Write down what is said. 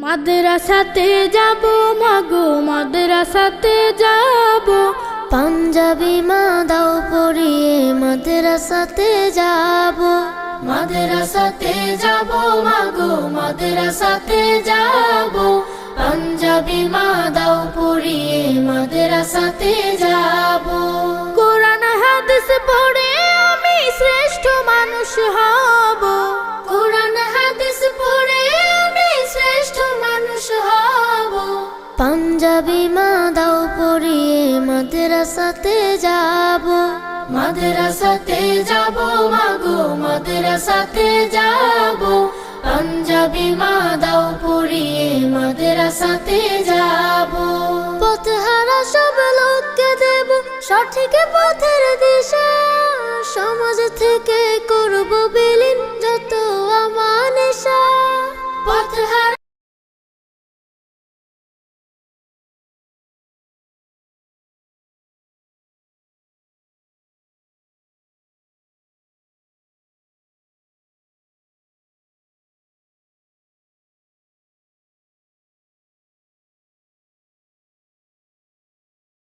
মাদ্রাসাতে যাব মাগো মাদ্রাসাতে যাব, পাঞ্জাবি মা দাও পরিয়ে মাদ্রাসাতে যাব। মাদ্রাসাতে যাব মাগো মাদ্রাসাতে যাব, পাঞ্জাবি মা দাও পরিয়ে মাদ্রাসাতে যাব। কোরআন হাদিস পড়ে আমি শ্রেষ্ঠ মানুষ হব, কোরআন হাদিস পড়ে আমি শ্রেষ্ঠ মানুষ হব। পাঞ্জাবি মা দাও পরিয়ে মাদ্রাসাতে যাব। মাদ্রাসাতে যাব মাগো মাদ্রাসাতে যাব, পাঞ্জাবি মা দাও পরিয়ে মাদ্রাসাতে যাব। পথহারা সব লোককে দেব সঠিক পথের দিশা, সমাজ থেকে করব বিলীন যত আমানেশা। পথহারা